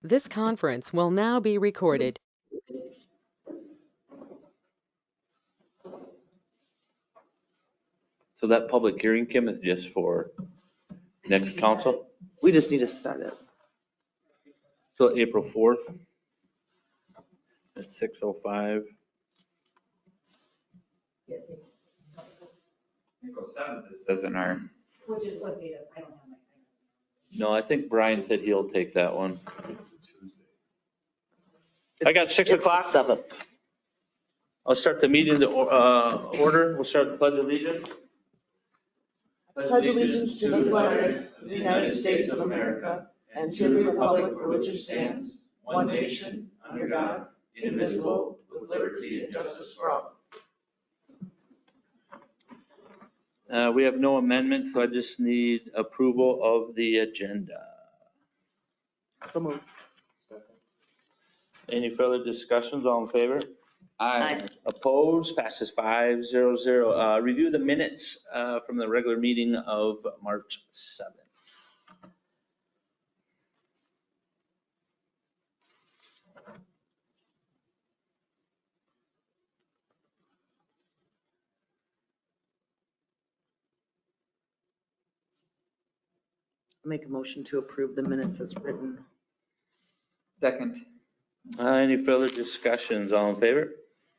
This conference will now be recorded. So that public hearing, Kim, is just for next council? We just need to set it. So April 4th at 6:05. April 7th, it says in our, Which is what data, I don't have my. No, I think Brian said he'll take that one. I got 6 o'clock. 7th. I'll start the meeting to order. We'll start the pledge of allegiance. Pledge allegiance to the flag of the United States of America and to the republic for which it stands, one nation, under God, indivisible, with liberty and justice for all. We have no amendments, so I just need approval of the agenda. So moved. Any further discussions? All in favor? I, Opposed? Passes 5-0-0. Review the minutes from the regular meeting of March 7th. Make a motion to approve the minutes as written. second. Any further discussions? All in favor?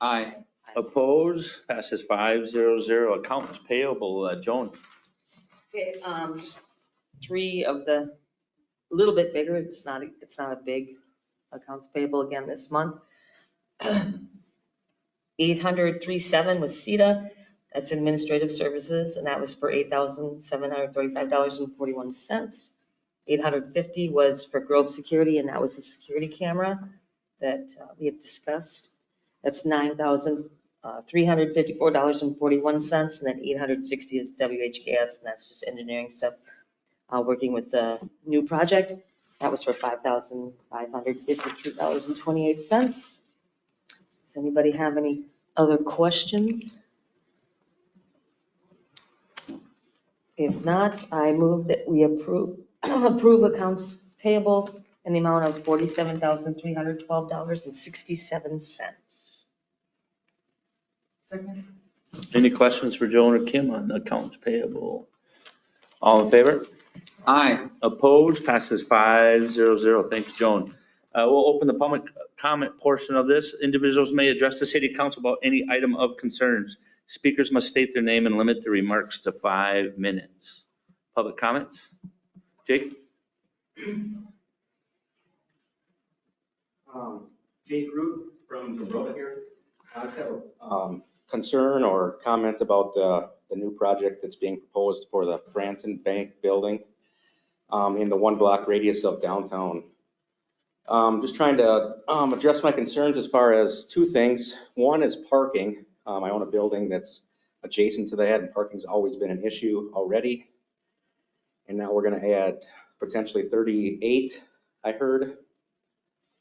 I, Opposed? Passes 5-0-0. Accounts payable, Joan. Okay, three of the, a little bit bigger, it's not a big accounts payable again this month. 800.37 was CETA, that's administrative services, and that was for $8,735.41. 850 was for Grove Security, and that was the security camera that we have discussed. That's $9,354.41, and then 860 is WH Gas, and that's just engineering stuff. Working with the new project, that was for $5,553.28. Does anybody have any other questions? If not, I move that we approve accounts payable in the amount of $47,312.67. Second. Any questions for Joan or Kim on accounts payable? All in favor? I, Opposed? Passes 5-0-0. Thanks, Joan. We'll open the public comment portion of this. Individuals may address the city council about any item of concerns. Speakers must state their name and limit their remarks to 5 minutes. Public comments? Jake? Jake Root from Kubota here. I just have a concern or comment about the new project that's being proposed for the Branson Bank building in the 1 block radius of downtown. Just trying to address my concerns as far as 2 things. One is parking. I own a building that's adjacent to that, and parking's always been an issue already. And now we're going to add potentially 38, I heard,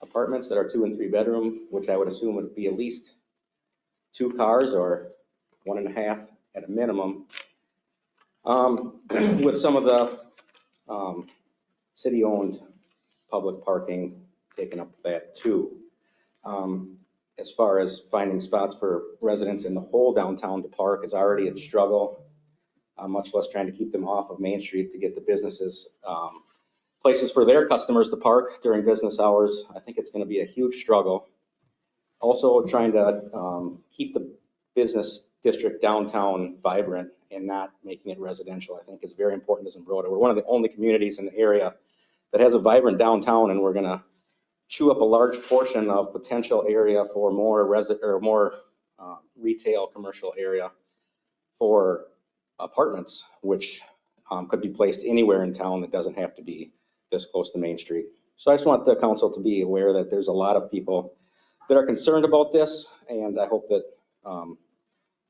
apartments that are 2 and 3 bedroom, which I would assume would be at least 2 cars or 1.5 at a minimum. With some of the city-owned public parking taking up that too. As far as finding spots for residents in the whole downtown to park is already a struggle, much less trying to keep them off of Main Street to get the businesses places for their customers to park during business hours. I think it's going to be a huge struggle. Also trying to keep the business district downtown vibrant and not making it residential, I think is very important as Zumbrota. We're one of the only communities in the area that has a vibrant downtown, and we're going to chew up a large portion of potential area for more retail commercial area for apartments, which could be placed anywhere in town that doesn't have to be this close to Main Street. So I just want the council to be aware that there's a lot of people that are concerned about this, and I hope that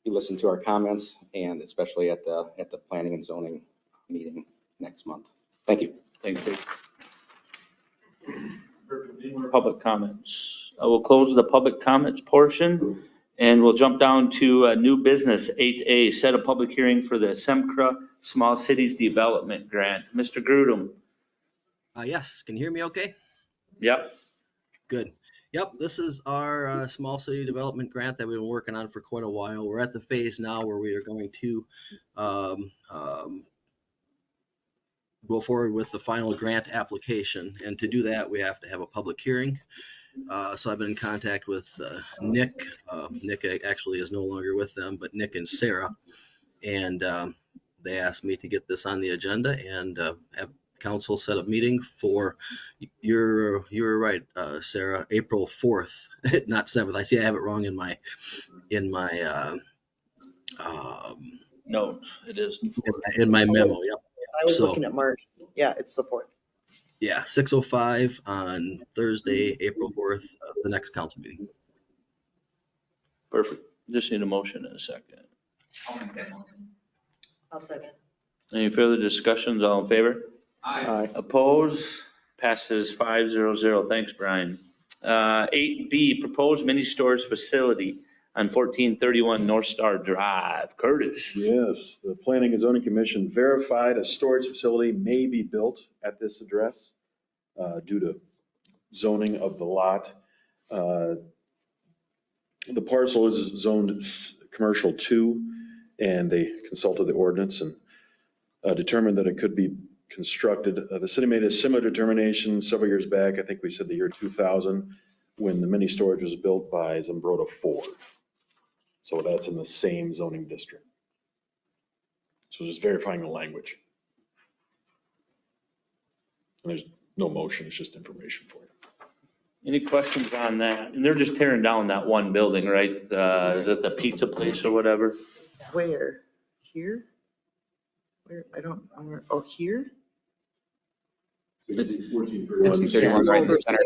you listen to our comments, and especially at the planning and zoning meeting next month. Thank you. Thanks, Jake. Any more public comments? I will close the public comments portion, and we'll jump down to new business 8A, set a public hearing for the SEMCRA Small Cities Development Grant. Mr. Grudem. Yes, can you hear me okay? Yep. Good. Yep, this is our small city development grant that we've been working on for quite a while. We're at the phase now where we are going to go forward with the final grant application. And to do that, we have to have a public hearing. So I've been in contact with Nick. Nick actually is no longer with them, but Nick and Sarah. And they asked me to get this on the agenda and have council set up meeting for, you're right, Sarah, April 4th, not 7th. I see I have it wrong in my No, it is. in my memo. Yep. I was So- looking at March. Yeah, it's the 4th. Yeah, 6:05 on Thursday, April 4th, the next council meeting. Perfect. Just need a motion in a second. I'll make that motion. I'll second. Any further discussions? All in favor? Aye. Oppose? Passes 500. Thanks, Brian. 8B, proposed mini storage facility on 1431 North Star Drive. Curtis. Yes, the Planning and Zoning Commission verified a storage facility may be built at this address due to zoning of the lot. The parcel is zoned commercial 2, and they consulted the ordinance and determined that it could be constructed. The city made a similar determination several years back. I think we said the year 2000, when the mini storage was built by Zumbrota Ford. So that's in the same zoning district. So just verifying the language. And there's no motion, it's just information for you. Any questions on that? And they're just tearing down that one building, right? Is it the pizza place or whatever? Where? Here? Where? I don't, oh, here? 1431. 1431 right in the center.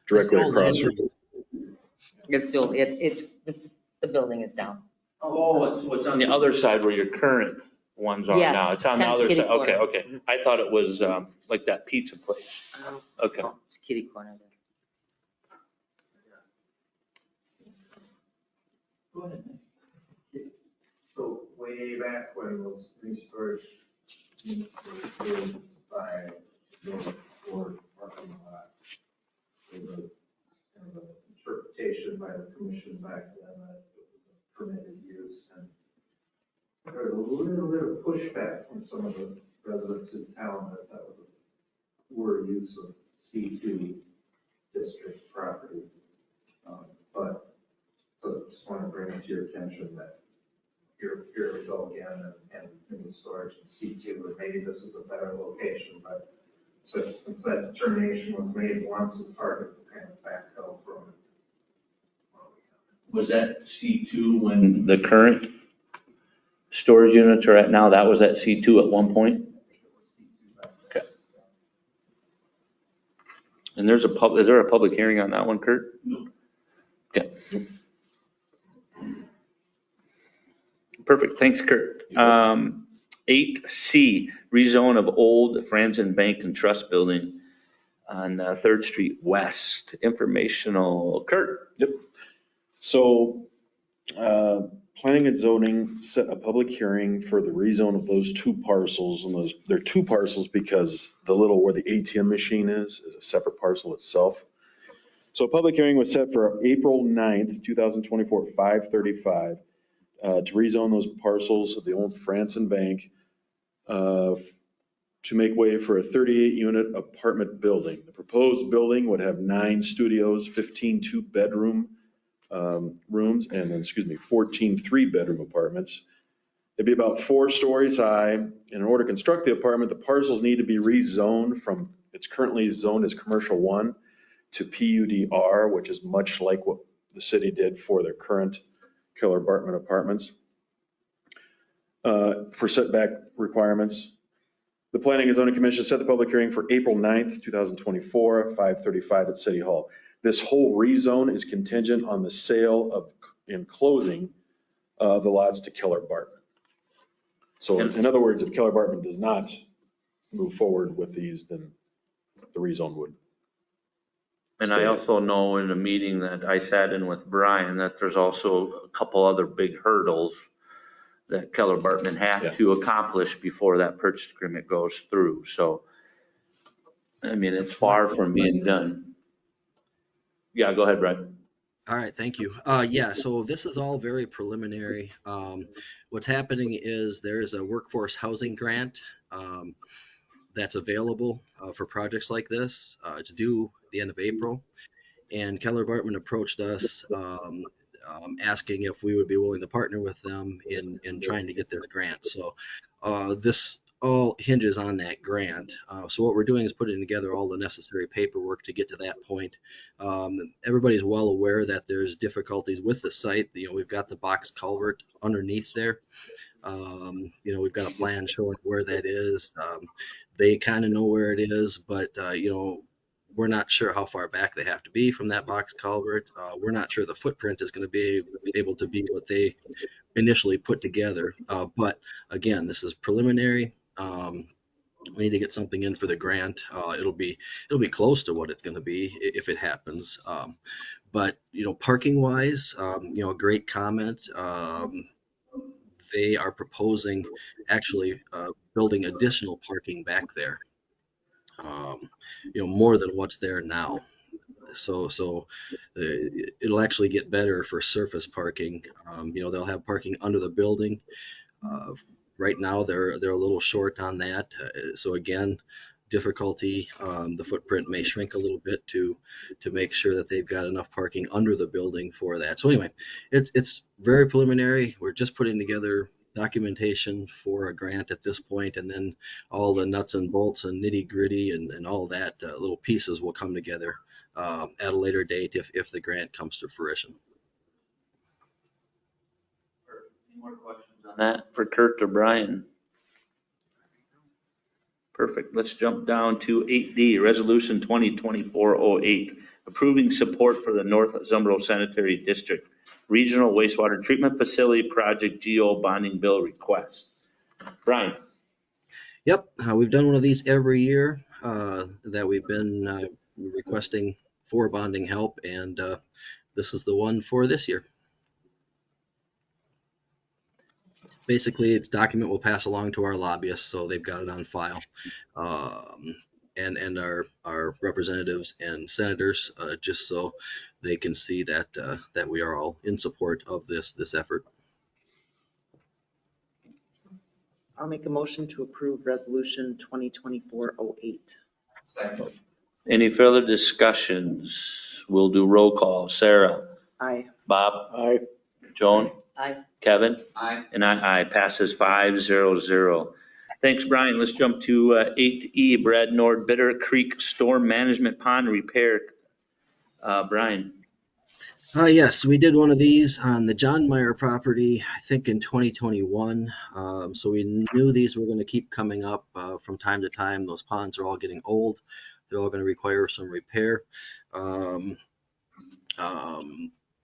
Directly That's all across. land. It's still, the building is down. Oh, what's on the other side where your current ones are Yeah, now? It's on the kind of other kitty side. Okay, corner. okay. I thought it was like that pizza place. Okay. Oh, it's kitty corner there. So way back when those mini storage units were built by the Ford parking lot, there was a kind of an interpretation by the commission back then that it was a permitted use, and there was a little bit of pushback from some of the residents in town that that was a poor use of C2 district property. But, so just want to bring it to your attention that here we go again, and mini storage and C2, and maybe this is a better location, but since that determination was made once, it's hard to kind of backpedal from it. Was that C2 when the current storage units are at now? That was at C2 at one point? Okay. And is there a public hearing on that one, Kurt? No. Okay. Perfect. Thanks, Kurt. 8C, rezone of old Franzen Bank and Trust Building on 3rd Street West. Informational. Kurt? Yep. So, planning and zoning set a public hearing for the rezone of those 2 parcels, and they're 2 parcels because the little where the ATM machine is a separate parcel itself. So a public hearing was set for April 9th, 2024, at 5:35, to rezone those parcels of the old Franzen Bank to make way for a 38-unit apartment building. The proposed building would have 9 studios, 15 2-bedroom rooms, and then, 14 3-bedroom apartments. It'd be about 4 stories high. And in order to construct the apartment, the parcels need to be rezoned from, it's currently zoned as commercial 1 to PUDR, which is much like what the city did for their current Keller Bartman apartments. For setback requirements, the Planning and Zoning Commission set the public hearing for April 9th, 2024, at 5:35 at City Hall. This whole rezone is contingent on the sale of and closing the lots to Keller Bartman. So in other words, if Keller Bartman does not move forward with these, then the rezone would. And I also know in a meeting that I sat in with Brian, that there's also a couple other big hurdles that Keller Bartman have to accomplish before that purchase agreement goes through. So I mean, it's far from being done. Yeah, go ahead, Brian. All right, thank you. Yeah, so this is all very preliminary. What's happening is there is a workforce housing grant that's available for projects like this. It's due at the end of April. And Keller Bartman approached us asking if we would be willing to partner with them in trying to get this grant. So this all hinges on that grant. So what we're doing is putting together all the necessary paperwork to get to that point. Everybody's well aware that there's difficulties with the site. You know, we've got the box culvert underneath there. You know, we've got a plan showing where that is. They kind of know where it is, but you know, we're not sure how far back they have to be from that box culvert. We're not sure the footprint is going to be able to be what they initially put together. But again, this is preliminary. We need to get something in for the grant. It'll be close to what it's going to be if it happens. But you know, parking wise, you know, a great comment. They are proposing actually building additional parking back there. You know, more than what's there now. So it'll actually get better for surface parking. You know, they'll have parking under the building. Right now, they're a little short on that. So again, difficulty. The footprint may shrink a little bit to make sure that they've got enough parking under the building for that. So anyway, it's very preliminary. We're just putting together documentation for a grant at this point, and then all the nuts and bolts and nitty gritty and all that little pieces will come together at a later date if the grant comes to fruition. Any more questions on that for Kurt or Brian? Perfect. Let's jump down to 8D, Resolution 2024-08, approving support for the North Zumbro Sanitary District Regional Wastewater Treatment Facility Project GO bonding bill request. Brian. Yep, we've done one of these every year that we've been requesting for bonding help, and this is the one for this year. Basically, it's a document we'll pass along to our lobbyists, so they've got it on file. And our representatives and senators, just so they can see that that we are all in support of this effort. I'll make a motion to approve resolution 2024-08. Second. Any further discussions? We'll do roll call. Sarah. Aye. Bob. Aye. Joan. Aye. Kevin. Aye. And I passes 5-0-0. Thanks, Brian. Let's jump to 8E, Brad Nord, Bitter Creek Storm Management Pond Repair. Brian. Yes, we did one of these on the John Meyer property, I think in 2021. So we knew these were going to keep coming up from time to time. Those ponds are all getting old. They're all going to require some repair.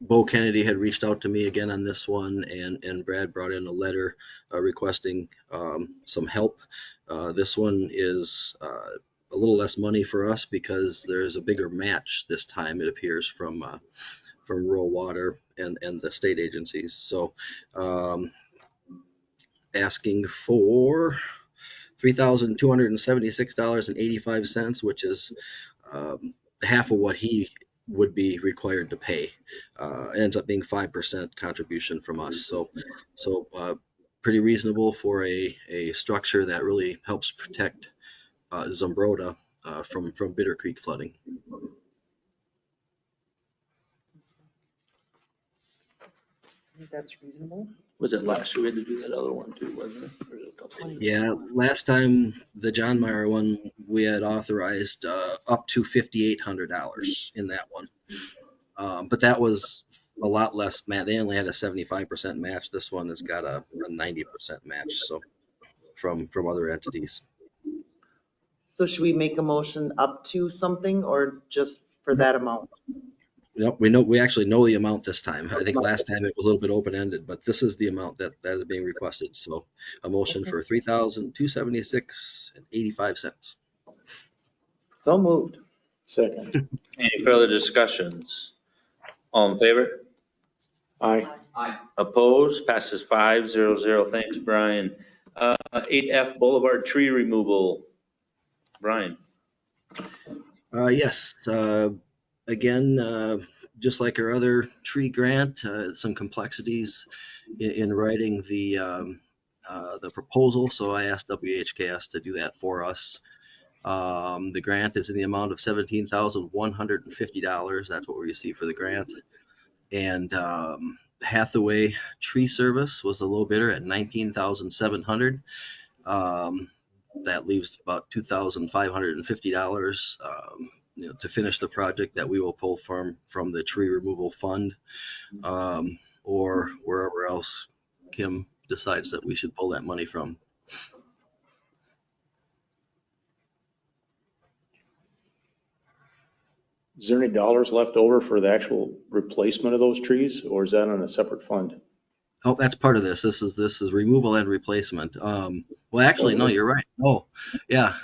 Bo Kennedy had reached out to me again on this one, and Brad brought in a letter requesting some help. This one is a little less money for us because there's a bigger match this time, it appears, from rural water and the state agencies. So asking for $3,276.85, which is half of what he would be required to pay. It ends up being 5% contribution from us. So pretty reasonable for a structure that really helps protect Zumbrota from Bitter Creek flooding. I think that's reasonable. Was it last year we had to do that other one too, wasn't it? Or was it a couple of years? Yeah, last time the John Meyer one, we had authorized up to $5,800 in that one. But that was a lot less. They only had a 75% match. This one has got a 90% match. So from other entities. So should we make a motion up to something or just for that amount? Nope, we actually know the amount this time. I think last time it was a little bit open-ended, but this is the amount that is being requested. So a motion for $3,276.85. So moved. Second. Any further discussions? All in favor? Aye. Aye. Opposed? Passes 5-0-0. Thanks, Brian. 8F Boulevard Tree Removal. Brian. Yes, again, just like our other tree grant, some complexities in writing the proposal, so I asked WHKS to do that for us. The grant is in the amount of $17,150. That's what we received for the grant. And Hathaway Tree Service was the low bidder at $19,700. That leaves about $2,550 to finish the project that we will pull from the tree removal fund, or wherever else Kim decides that we should pull that money from. Is there any dollars left over for the actual replacement of those trees, or is that on a separate fund? Oh, that's part of this. This is removal and replacement. Well, actually, no, you're right. Oh, yeah.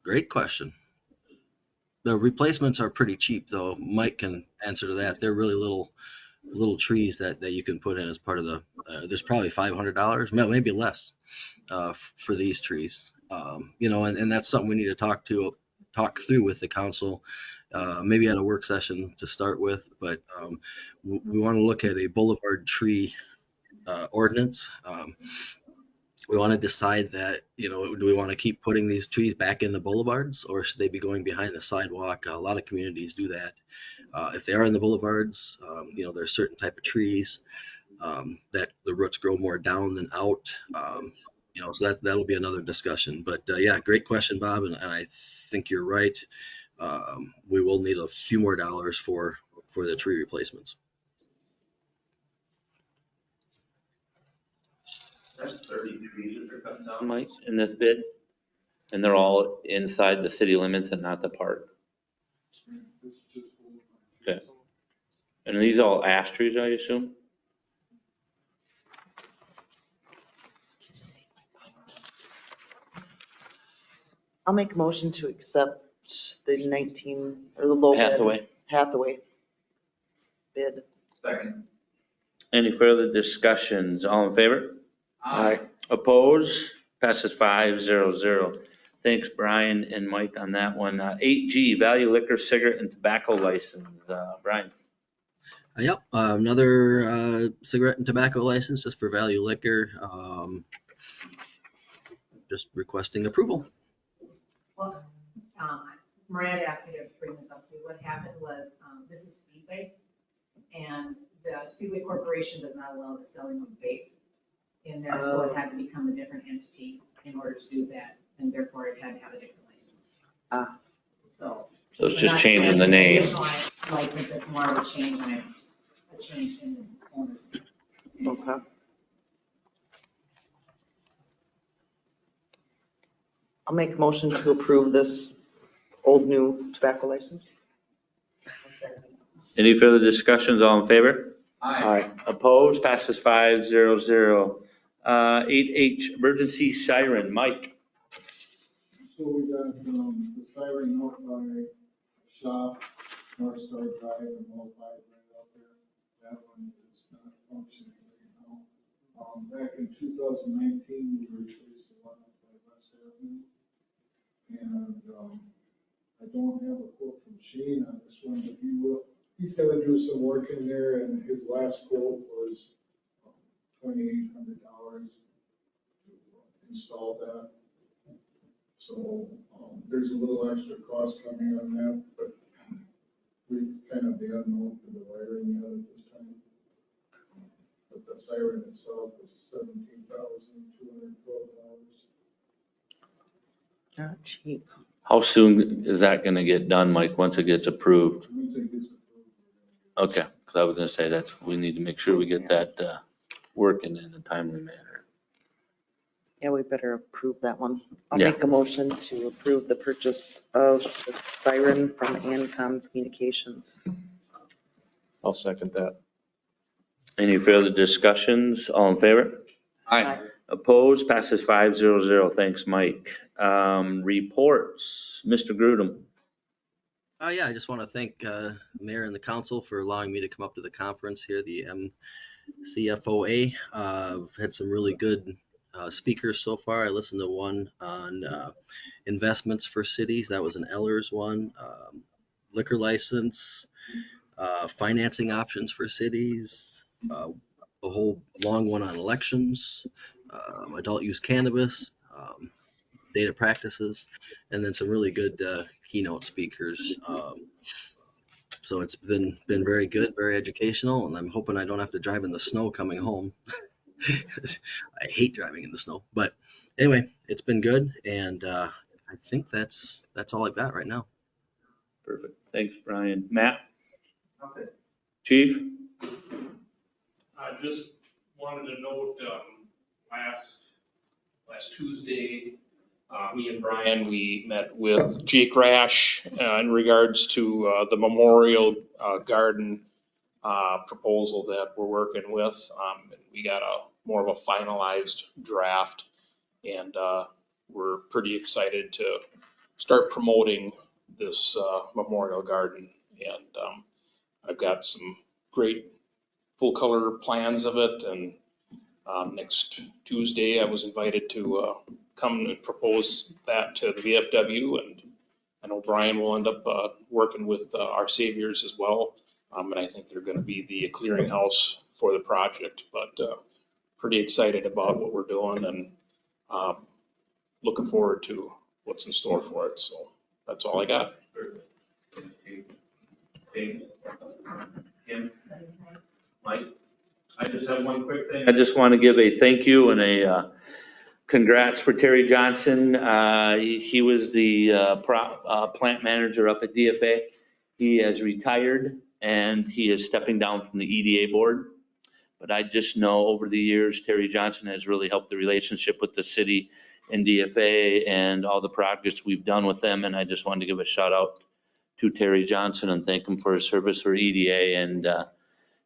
Great question. The replacements are pretty cheap, though. Mike can answer to that. They're really little trees that you can put in as part of the. There's probably $500, maybe less, for these trees. And that's something we need to talk through with the council, maybe at a work session to start with. But we want to look at a boulevard tree ordinance. We want to decide that, do we want to keep putting these trees back in the boulevards, or should they be going behind the sidewalk? A lot of communities do that. If they are in the boulevards, there's certain type of trees that the roots grow more down than out. So that'll be another discussion. But yeah, great question, Bob, and I think you're right. We will need a few more dollars for the tree replacements. That's 30 trees that are cut down, Mike, in this bid, and they're all inside the city limits and not the park. Okay. And are these all ash trees, I assume? I'll make a motion to accept the 19, or the low bid. Hathaway bid. Second. Any further discussions? All in favor? Aye. Oppose? Passes 5-0-0. Thanks, Brian and Mike, on that one. 8G, value liquor, cigarette, and tobacco license. Brian. Yep, another cigarette and tobacco license just for value liquor. Just requesting approval. Well, Miranda asked me to bring this up to you. What happened was, this is Speedway, and the Speedway Corporation does not allow the selling of vape in there, so it had to become a different entity in order to do that, and therefore it had to have a different license. So it's just changing the name. License, it's more of a change in owners. Okay. I'll make a motion to approve this old new tobacco license. Any further discussions? All in favor? Aye. Opposed? Passes 5-0-0. 8H, emergency siren. Mike. So we got the siren out by shop, North Star Drive, and all five right out there. That one is not functioning right now. Back in 2019, we replaced the one up by West Avenue. And I don't have a quote from Shane on this one, but he's gonna do some work in there, and his last quote was $2,800 to install that. So there's a little extra cost coming on that, but we kind of the unknown for the wiring yet at this time. But the siren itself is $17,212. Not cheap. How soon is that going to get done, Mike, once it gets approved? Once it gets approved, Okay, because I was going to say we need to make sure we get that working in a timely manner. Yeah, we better approve that one. I'll Yeah. make a motion to approve the purchase of the siren from Ancom Communications. I'll second that. Any further discussions? All in favor? Aye. Opposed? Passes 5-0-0. Thanks, Mike. Reports. Mr. Grudem. Yeah, I just want to thank the Mayor and the council for allowing me to come up to the conference here, the MCFOA. I've had some really good speakers so far. I listened to one on investments for cities. That was an Ellers one. Liquor license, financing options for cities, a whole long one on elections, adult use cannabis, data practices, and then some really good keynote speakers. So it's been very good, very educational, and I'm hoping I don't have to drive in the snow coming home. I hate driving in the snow, but anyway, it's been good, and I think that's all I've got right now. Perfect. Thanks, Brian. Matt? Okay. Chief? I just wanted to note, last Tuesday, me and Brian, we met with Jake Rash in regards to the Memorial Garden proposal that we're working with. We got more of a finalized draft, and we're pretty excited to start promoting this Memorial Garden. And I've got some great full color plans of it, and next Tuesday I was invited to come and propose that to the VFW, and I know Brian will end up working with Our Saviors as well, and I think they're going to be the clearinghouse for the project, but pretty excited about what we're doing, and looking forward to what's in store for it. So that's all I got. Kim? Mike? I just have one quick thing. I just want to give a thank you and a congrats for Terry Johnson. He was the plant manager up at DFA. He has retired and he is stepping down from the EDA board. But I just know over the years, Terry Johnson has really helped the relationship with the city and DFA and all the progress we've done with them. And I just wanted to give a shout out to Terry Johnson and thank him for his service for EDA and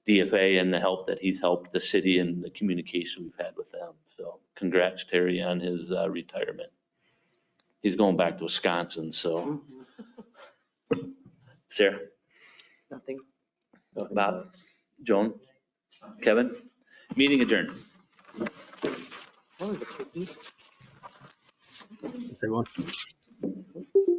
DFA and the help that he's helped the city and the communication we've had with them. So congrats, Terry, on his retirement. He's going back to Wisconsin, so. Sarah? Nothing. Bob? Joan? Kevin? Meeting adjourned. That was a quickie. Thanks, everyone.